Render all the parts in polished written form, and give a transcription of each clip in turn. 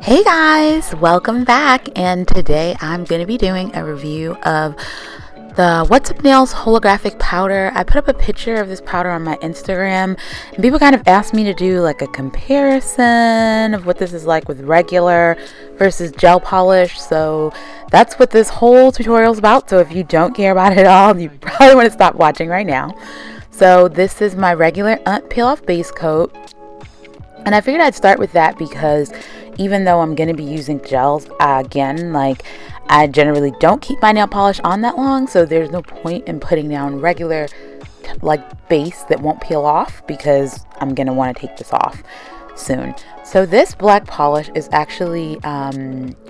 Hey guys, welcome back, and today I'm going to be doing a review of the What's Up Nails holographic powder. I put up a picture of this powder on my Instagram and people kind of asked me to do like a comparison of what this is like with regular versus gel polish, so that's what this whole tutorial is about. So if you don't care about it at all, you probably want to stop watching right now. So this is my regular peel off base coat, and I figured I'd start with that because even though I'm going to be using gels again, like I generally don't keep my nail polish on that long, so there's no point in putting down regular like base that won't peel off because I'm going to want to take this off soon. So this black polish is actually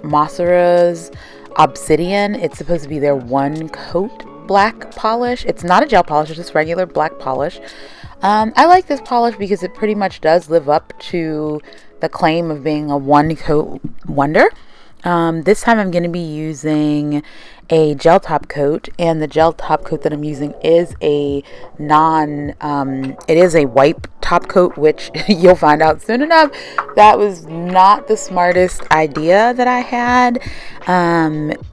Mossera's Obsidian. It's supposed to be their one coat black polish. It's not a gel polish, it's just regular black polish. I like this polish because it pretty much does live up to the claim of being a one coat wonder. This time I'm going to be using a gel top coat, and the gel top coat that I'm using is a it is a wipe top coat, which you'll find out soon enough that was not the smartest idea that I had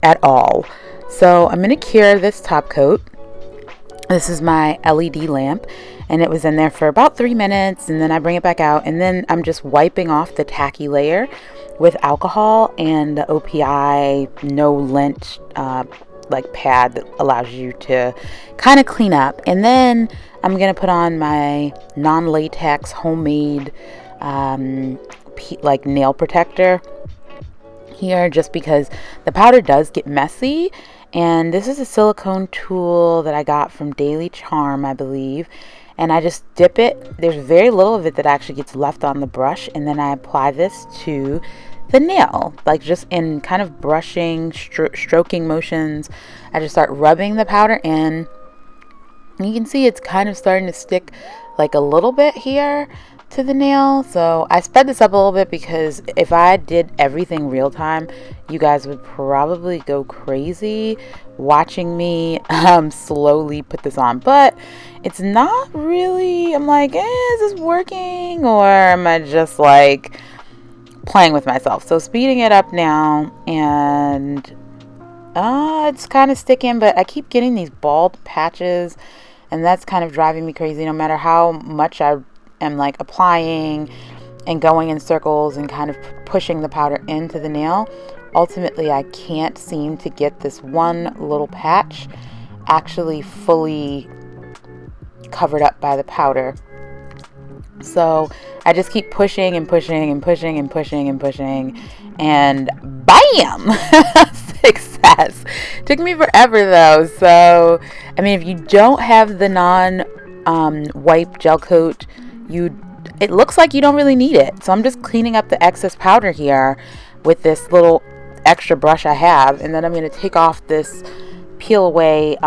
at all. So I'm going to cure this top coat. This is my LED lamp, and it was in there for about 3 minutes, and then I bring it back out, and then I'm just wiping off the tacky layer with alcohol and the OPI no lint like pad that allows you to kind of clean up. And then I'm gonna put on my non-latex homemade like nail protector here, just because the powder does get messy. And this is a silicone tool that I got from Daily Charm, I believe. And I just dip it. There's very little of it that actually gets left on the brush. And then I apply this to the nail, like just in kind of brushing, stroking motions. I just start rubbing the powder in. And you can see it's kind of starting to stick like a little bit here to the nail. So I sped this up a little bit because if I did everything real time, you guys would probably go crazy watching me slowly put this on. But it's not really, I'm like, is this working, or am I just like playing with myself? So speeding it up now, and it's kind of sticking, but I keep getting these bald patches, and that's kind of driving me crazy. No matter how much I am like applying and going in circles and kind of pushing the powder into the nail, ultimately I can't seem to get this one little patch actually fully covered up by the powder. So I just keep pushing and pushing and pushing and pushing and pushing, and bam! Success. Took me forever though. So I mean, if you don't have the wipe gel coat, it looks like you don't really need it. So I'm just cleaning up the excess powder here with this little extra brush I have, and then I'm going to take off this peel away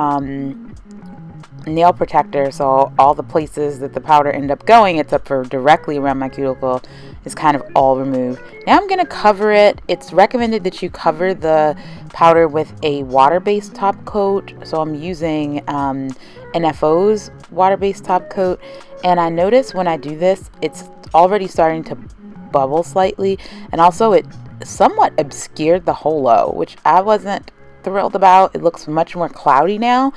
nail protector, so all the places that the powder ended up going, except for directly around my cuticle, is kind of all removed. Now I'm going to cover it. It's recommended that you cover the powder with a water-based top coat, so I'm using NFO's water-based top coat, and I notice when I do this, it's already starting to bubble slightly, and also it somewhat obscured the holo, which I wasn't thrilled about. It looks much more cloudy now,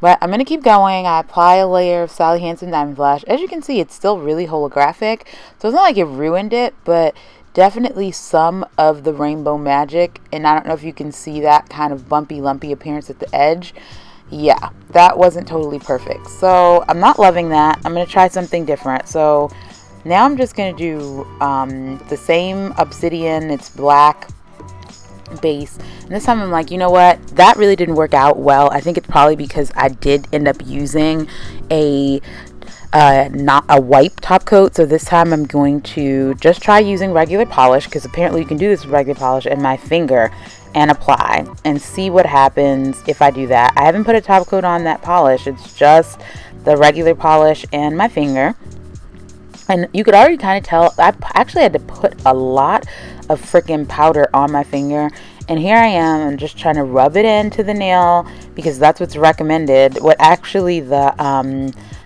but I'm going to keep going. I apply a layer of Sally Hansen Diamond Flash. As you can see, it's still really holographic, so it's not like it ruined it, but definitely some of the rainbow magic, and I don't know if you can see that kind of bumpy, lumpy appearance at the edge. Yeah, that wasn't totally perfect. So I'm not loving that. I'm going to try something different. So now I'm just going to do the same Obsidian. It's black base. And this time I'm like, you know what? That really didn't work out well. I think it's probably because I did end up using not a wipe top coat. So this time I'm going to just try using regular polish, because apparently you can do this with regular polish, and my finger, and apply and see what happens if I do that. I haven't put a top coat on that polish. It's just the regular polish and my finger. And you could already kind of tell, I actually had to put a lot of freaking powder on my finger. And here I am, I'm just trying to rub it into the nail because that's what's recommended. What actually the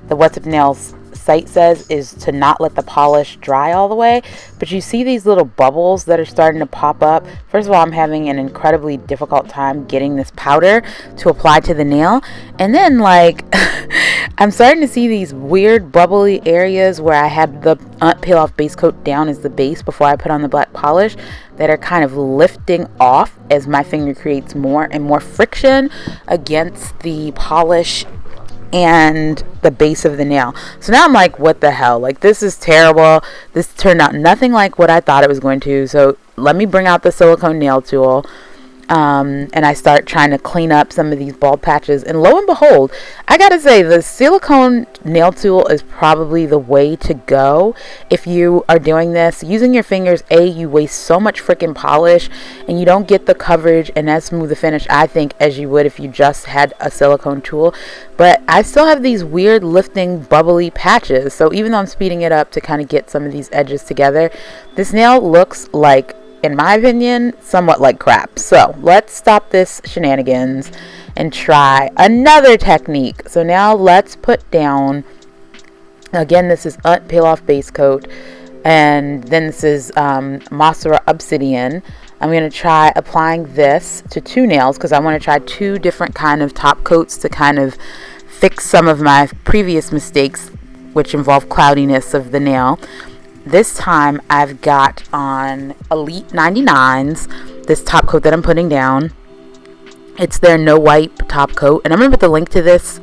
What's Up Nails site says is to not let the polish dry all the way, but you see these little bubbles that are starting to pop up. First of all, I'm having an incredibly difficult time getting this powder to apply to the nail, and then like I'm starting to see these weird bubbly areas where I had the peel off base coat down as the base before I put on the black polish that are kind of lifting off as my finger creates more and more friction against the polish and the base of the nail. So now I'm like, what the hell? Like, this is terrible. This turned out nothing like what I thought it was going to. So let me bring out the silicone nail tool. And I start trying to clean up some of these bald patches, and lo and behold, I gotta say, the silicone nail tool is probably the way to go if you are doing this. Using your fingers, you waste so much freaking polish, and you don't get the coverage and as smooth a finish, I think, as you would if you just had a silicone tool. But I still have these weird lifting bubbly patches, so even though I'm speeding it up to kind of get some of these edges together, this nail looks like, in my opinion, somewhat like crap. So let's stop this shenanigans and try another technique. So now let's put down, again, this is peel off base coat, and then this is Mossera Obsidian. I'm going to try applying this to two nails because I want to try two different kind of top coats to kind of fix some of my previous mistakes, which involve cloudiness of the nail. This time I've got on Elite 99s, this top coat that I'm putting down. It's their no wipe top coat, and I'm going to put the link to this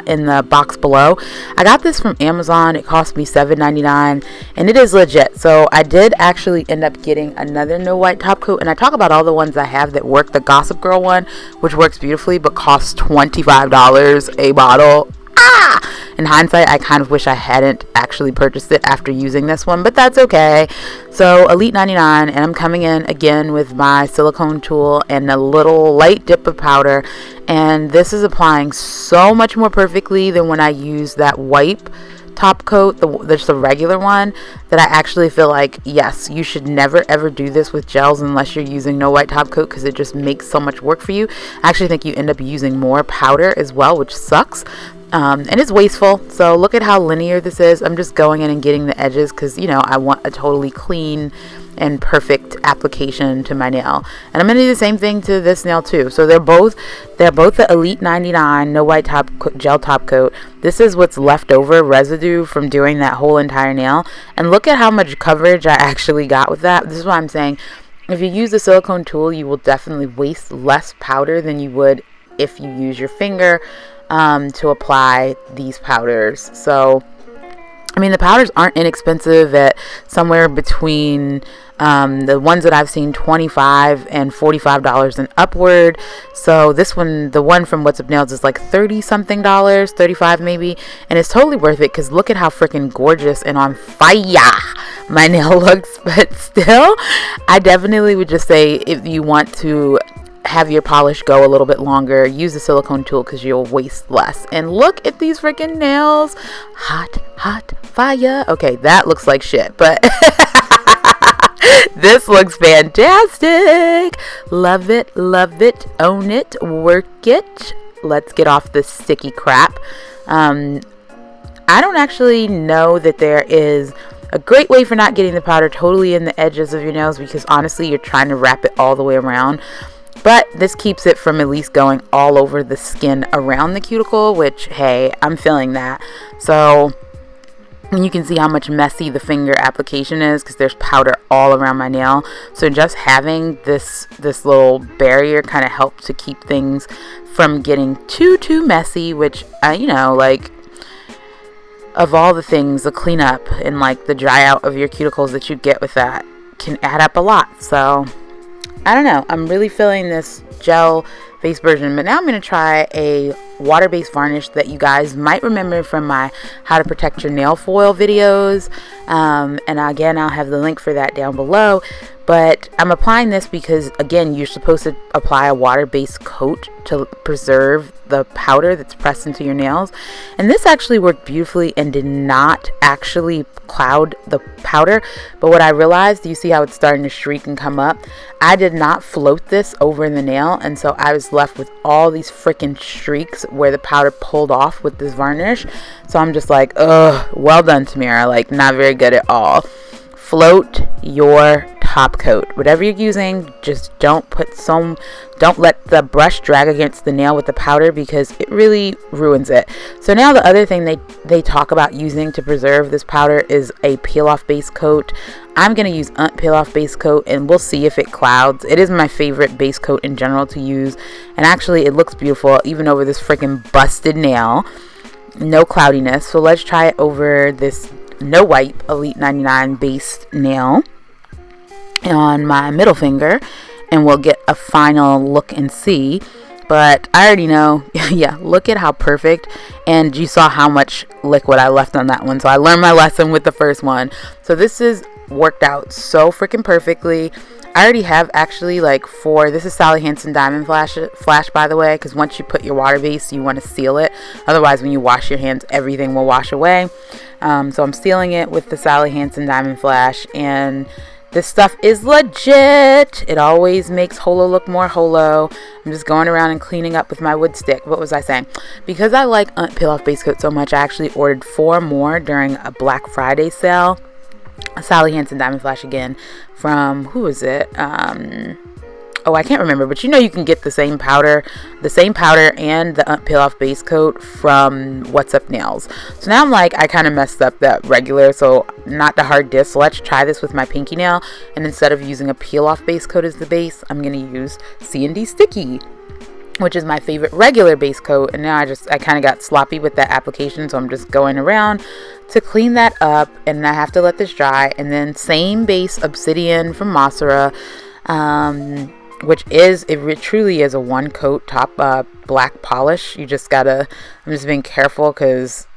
in the box below. I got this from Amazon. It cost me $7.99, and it is legit. So I did actually end up getting another no wipe top coat, and I talk about all the ones I have that work. The Gossip Girl one, which works beautifully, but costs $25 a bottle. In hindsight, I kind of wish I hadn't actually purchased it after using this one, but that's okay. So Elite 99, and I'm coming in again with my silicone tool and a little light dip of powder, and this is applying so much more perfectly than when I used that wipe top coat, just the regular one, that I actually feel like, yes, you should never ever do this with gels unless you're using no white top coat, because it just makes so much work for you. I actually think you end up using more powder as well, which sucks. And it's wasteful. So look at how linear this is. I'm just going in and getting the edges because, you know, I want a totally clean and perfect application to my nail. And I'm going to do the same thing to this nail too. So they're both the Elite 99 no white top gel top coat. This is what's left over residue from doing that whole entire nail. And look at how much coverage I actually got with that. This is what I'm saying. If you use the silicone tool, you will definitely waste less powder than you would if you use your finger to apply these powders. So I mean, the powders aren't inexpensive, at somewhere between the ones that I've seen, $25 and $45 and upward. So this one, the one from What's Up Nails, is like $30 something, $35 maybe, and it's totally worth it because look at how freaking gorgeous and on fire my nail looks. But still, I definitely would just say, if you want to have your polish go a little bit longer, use the silicone tool because you'll waste less. And look at these freaking nails. Hot fire. Okay, that looks like shit, but this looks fantastic. Love it, own it, work it. Let's get off this sticky crap. I don't actually know that there is a great way for not getting the powder totally in the edges of your nails, because honestly, you're trying to wrap it all the way around. But this keeps it from at least going all over the skin around the cuticle, which, hey, I'm feeling that. So you can see how much messy the finger application is because there's powder all around my nail. So just having this little barrier kind of helps to keep things from getting too messy, which, you know, like, of all the things, the cleanup and like the dry out of your cuticles that you get with that can add up a lot. So I don't know. I'm really feeling this gel base version, but now I'm going to try a water-based varnish that you guys might remember from my how to protect your nail foil videos. And again, I'll have the link for that down below. But I'm applying this because, again, you're supposed to apply a water-based coat to preserve the powder that's pressed into your nails. And this actually worked beautifully and did not actually cloud the powder. But what I realized, you see how it's starting to shriek and come up? I did not float this over the nail, and so I was left with all these freaking streaks where the powder pulled off with this varnish. So I'm just like, ugh, well done, Tamara. Like, not very good at all. Float your top coat. Whatever you're using, just don't let the brush drag against the nail with the powder, because it really ruins it. So now the other thing they talk about using to preserve this powder is a peel off base coat. I'm going to use peel off base coat, and we'll see if it clouds. It is my favorite base coat in general to use, and actually it looks beautiful even over this freaking busted nail. No cloudiness. So let's try it over this No Wipe Elite 99 base nail on my middle finger, and we'll get a final look and see. But I already know, yeah, look at how perfect, and you saw how much liquid I left on that one. So I learned my lesson with the first one. So this is worked out so freaking perfectly. I already have actually this is Sally Hansen Diamond Flash, by the way, because once you put your water base, you want to seal it. Otherwise, when you wash your hands, everything will wash away. So I'm sealing it with the Sally Hansen Diamond Flash, and this stuff is legit. It always makes holo look more holo. I'm just going around and cleaning up with my wood stick. What was I saying? Because I like peel off base coat so much, I actually ordered 4 more during a Black Friday sale. A Sally Hansen Diamond Flash again from, who is it? I can't remember, but you can get the same powder and the peel off base coat from What's Up Nails. So now I'm like, I kind of messed up that regular, so not the hard disc. So let's try this with my pinky nail, and instead of using a peel off base coat as the base, I'm going to use C&D Sticky, which is my favorite regular base coat. And now I kind of got sloppy with that application, so I'm just going around to clean that up, and I have to let this dry. And then same base Obsidian from Mossera, which it truly is a one coat top black polish. I'm just being careful because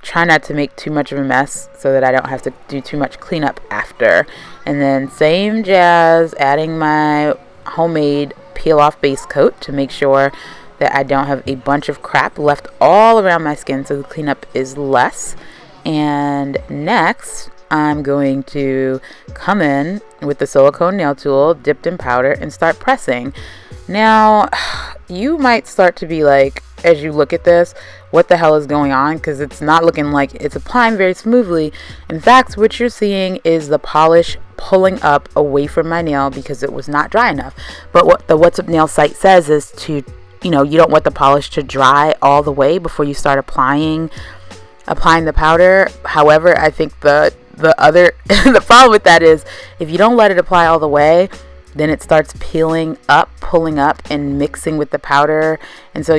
try not to make too much of a mess so that I don't have to do too much cleanup after. And then same jazz, adding my homemade peel off base coat to make sure that I don't have a bunch of crap left all around my skin, so the cleanup is less. And next, I'm going to come in with the silicone nail tool dipped in powder and start pressing. Now, you might start to be like, as you look at this, what the hell is going on? Because it's not looking like it's applying very smoothly. In fact, what you're seeing is the polish pulling up away from my nail because it was not dry enough. But what the What's Up Nail site says is to, you don't want the polish to dry all the way before you start applying the powder. However, I think the the problem with that is if you don't let it apply all the way, then it starts pulling up and mixing with the powder, and so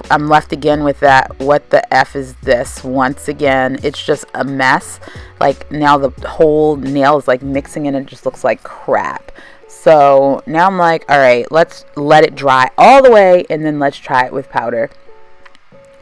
I'm left again with that, what the F is this? Once again, it's just a mess. Like, now the whole nail is like mixing and it just looks like crap. So now I'm like, all right, let's let it dry all the way and then let's try it with powder.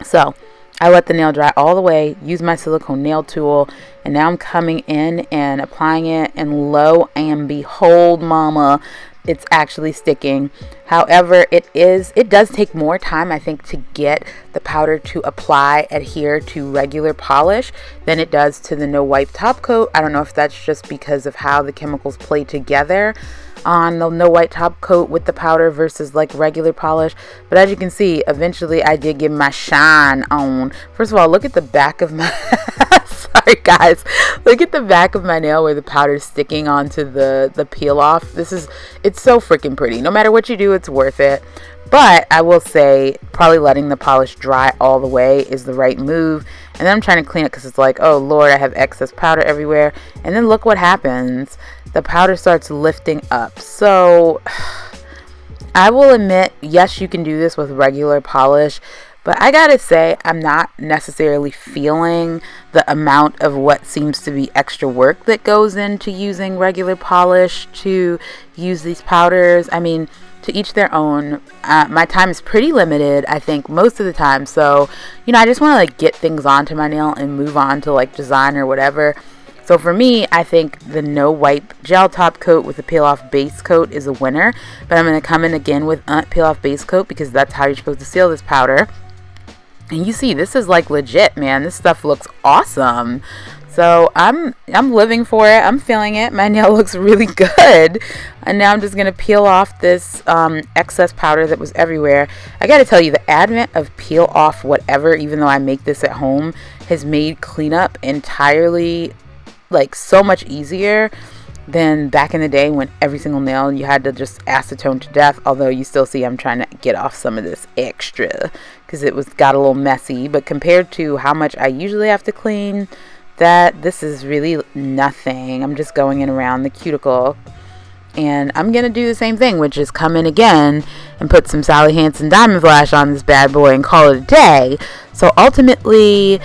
So I let the nail dry all the way, use my silicone nail tool, and now I'm coming in and applying it, and lo and behold, mama, it's actually sticking. However, it does take more time, I think, to get the powder to adhere to regular polish than it does to the No Wipe top coat. I don't know if that's just because of how the chemicals play together on the No Wipe top coat with the powder versus like regular polish. But as you can see, eventually I did get my shine on. First of all, look at the back of my sorry guys, look at the back of my nail where the powder is sticking onto the peel off. It's so freaking pretty. No matter what you do, it's worth it. But I will say, probably letting the polish dry all the way is the right move. And then I'm trying to clean it because it's like, oh Lord, I have excess powder everywhere. And then look what happens. The powder starts lifting up. So I will admit, yes, you can do this with regular polish, but I gotta say, I'm not necessarily feeling the amount of what seems to be extra work that goes into using regular polish to use these powders. I mean, to each their own. My time is pretty limited, I think, most of the time. So, I just want to like get things onto my nail and move on to like design or whatever. So for me, I think the no wipe gel top coat with the peel off base coat is a winner, but I'm going to come in again with peel off base coat because that's how you're supposed to seal this powder. And you see, this is like legit, man. This stuff looks awesome. So I'm living for it. I'm feeling it. My nail looks really good. And now I'm just going to peel off this excess powder that was everywhere. I got to tell you, the advent of peel off whatever, even though I make this at home, has made cleanup entirely like so much easier than back in the day when every single nail you had to just acetone to death. Although you still see I'm trying to get off some of this extra because it got a little messy. But compared to how much I usually have to clean, this is really nothing. I'm just going in around the cuticle, and I'm gonna do the same thing, which is come in again and put some Sally Hansen Diamond Flash on this bad boy and call it a day. So ultimately,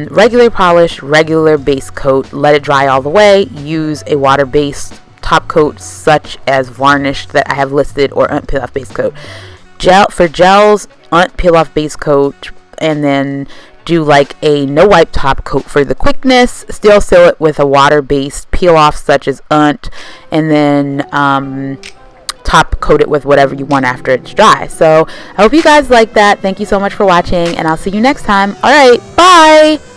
regular polish, regular base coat, let it dry all the way. Use a water-based top coat such as Varnish that I have listed, or peel off base coat. For gels, peel off base coat, and then do like a no wipe top coat for the quickness. Still seal it with a water based peel off such as and then top coat it with whatever you want after it's dry. So I hope you guys like that. Thank you so much for watching, and I'll see you next time. All right, bye.